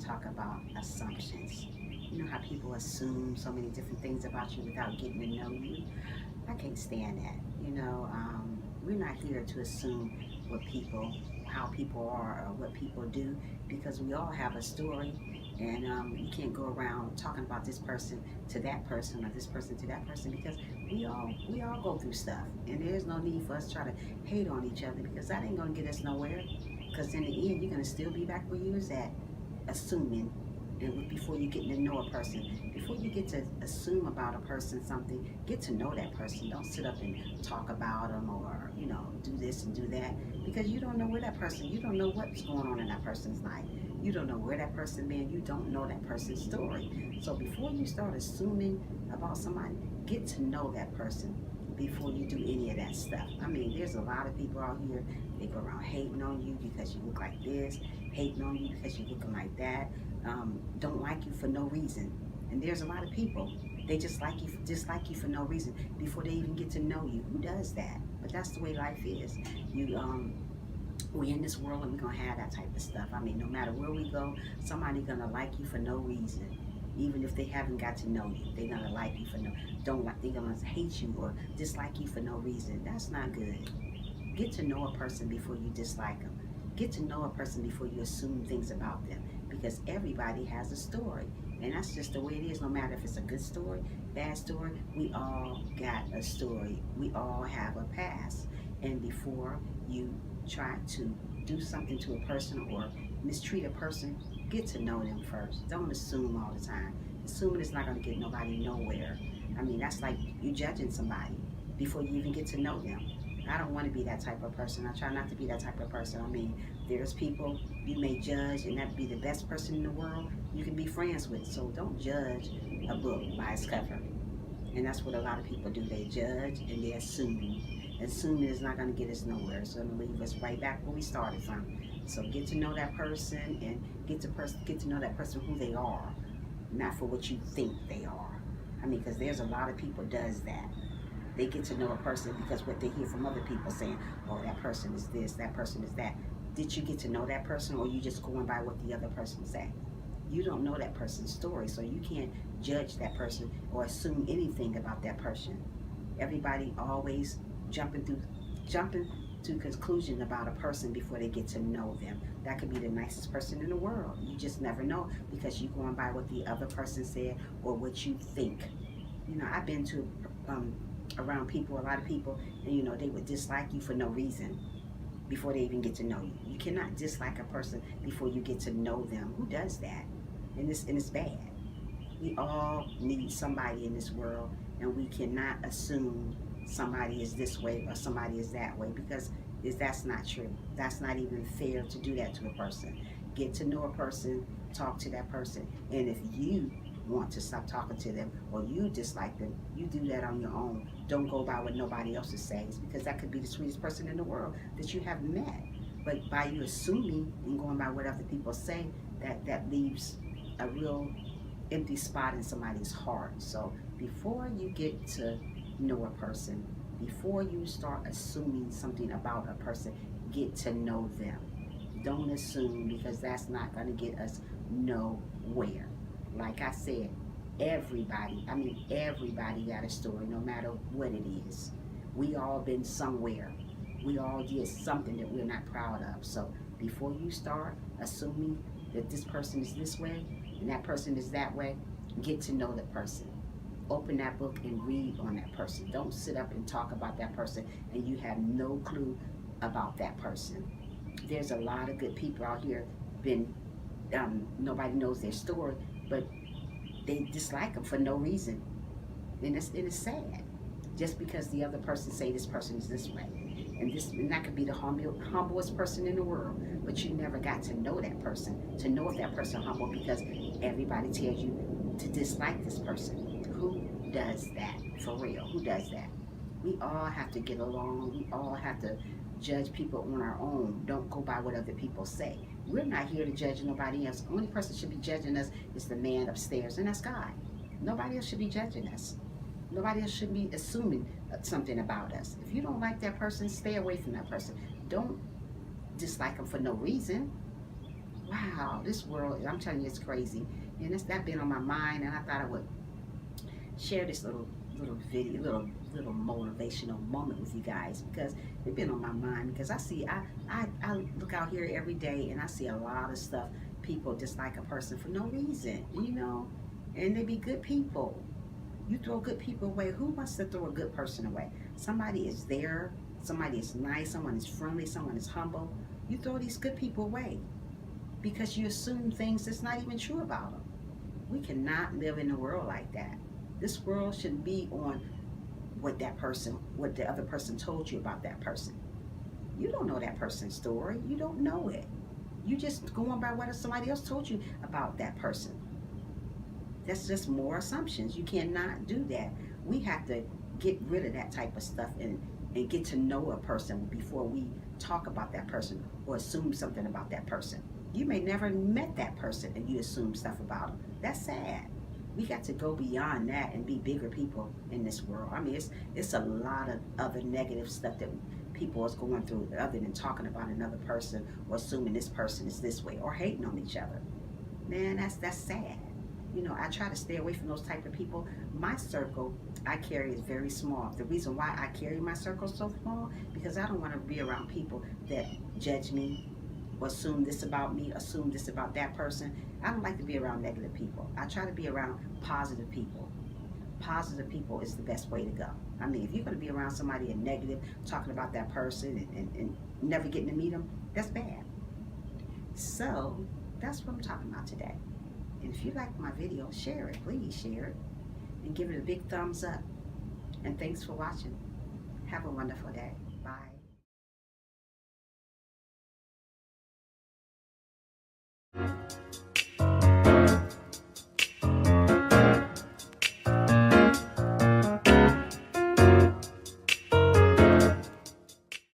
talk about assumptions. You know how people assume so many different things about you without getting to know you? I can't stand that. We're not here to assume what people, how people are, or what people do, because we all have a story, and you can't go around talking about this person to that person or this person to that person because we all go through stuff, and there's no need for us to try to hate on each other because that ain't gonna get us nowhere. Because in the end, you're gonna still be back where you was at, assuming. And before you get to know a person, before you get to assume about a person something, get to know that person. Don't sit up and talk about them or do this and do that because you don't know where that person. You don't know what's going on in that person's life. You don't know where that person been. You don't know that person's story. So before you start assuming about somebody, get to know that person before you do any of that stuff. I mean, there's a lot of people out here, they go around hating on you because you look like this, hating on you because you're looking like that, don't like you for no reason. And there's a lot of people, they just dislike you for no reason before they even get to know you. Who does that? But that's the way life is. We're in this world and we're gonna have that type of stuff. I mean, no matter where we go, somebody gonna like you for no reason. Even if they haven't got to know you, they're gonna like you for no don't like they're gonna hate you or dislike you for no reason. That's not good. Get to know a person before you dislike them. Get to know a person before you assume things about them because everybody has a story. And that's just the way it is, no matter if it's a good story, bad story, we all got a story. We all have a past. And before you try to do something to a person or mistreat a person, get to know them first. Don't assume all the time. Assuming is not going to get nobody nowhere. I mean, that's like you judging somebody before you even get to know them. I don't want to be that type of person. I try not to be that type of person. I mean, there's people you may judge and that be the best person in the world you can be friends with. So don't judge a book by its cover. And that's what a lot of people do. They judge and they assume. Assuming is not going to get us nowhere. It's going to leave us right back where we started from. So get to know that person and get to know that person who they are, not for what you think they are. I mean, because there's a lot of people does that. They get to know a person because what they hear from other people saying, oh, that person is this, that person is that. Did you get to know that person or you just going by what the other person say? You don't know that person's story, so you can't judge that person or assume anything about that person. Everybody always jumping to conclusion about a person before they get to know them. That could be the nicest person in the world. You just never know because you're going by what the other person said or what you think. I've been to around people, a lot of people, and they would dislike you for no reason before they even get to know you. You cannot dislike a person before you get to know them. Who does that? And it's bad. We all need somebody in this world, and we cannot assume somebody is this way or somebody is that way because that's not true. That's not even fair to do that to a person. Get to know a person, talk to that person, and if you want to stop talking to them or you dislike them, you do that on your own. Don't go by what nobody else says because that could be the sweetest person in the world that you have met. But by you assuming and going by what other people say, that leaves a real empty spot in somebody's heart. So before you get to know a person, before you start assuming something about a person, get to know them. Don't assume because that's not going to get us nowhere. Like I said, everybody got a story, no matter what it is. We all been somewhere. We all did something that we're not proud of. So before you start assuming that this person is this way and that person is that way, get to know the person. Open that book and read on that person. Don't sit up and talk about that person and you have no clue about that person. There's a lot of good people out here nobody knows their story, but they dislike them for no reason. And it's sad. Just because the other person say this person is this way. And that could be the humblest person in the world, but you never got to know that person, to know if that person humble because everybody tells you to dislike this person. Who does that? For real, who does that? We all have to get along. We all have to judge people on our own. Don't go by what other people say. We're not here to judge nobody else. The only person should be judging us is the man upstairs, and that's God. Nobody else should be judging us. Nobody else should be assuming something about us. If you don't like that person, stay away from that person. Don't dislike them for no reason. wow, this world, I'm telling you, it's crazy. And that been on my mind, and I thought I would share this little video, little motivational moment with you guys because it's been on my mind. Because I look out here every day and I see a lot of stuff. People dislike a person for no reason, and they be good people. You throw good people away. Who wants to throw a good person away? Somebody is there. Somebody is nice. Someone is friendly. Someone is humble. You throw these good people away because you assume things that's not even true about them. We cannot live in a world like that. This world should be on what the other person told you about that person. You don't know that person's story. You don't know it. You just going by what somebody else told you about that person. That's just more assumptions. You cannot do that. We have to get rid of that type of stuff and get to know a person before we talk about that person or assume something about that person. You may never met that person and you assume stuff about them. That's sad. We got to go beyond that and be bigger people in this world. I mean, it's a lot of other negative stuff that people is going through other than talking about another person or assuming this person is this way or hating on each other. Man, that's sad. I try to stay away from those type of people. My circle I carry is very small. The reason why I carry my circle so small because I don't want to be around people that judge me or assume this about me, assume this about that person. I don't like to be around negative people. I try to be around positive people. Positive people is the best way to go. I mean, if you're going to be around somebody and negative, talking about that person and never getting to meet them, that's bad. So that's what I'm talking about today. And if you like my video, share it. Please share it and give it a big thumbs up. And thanks for watching. Have a wonderful day. Bye.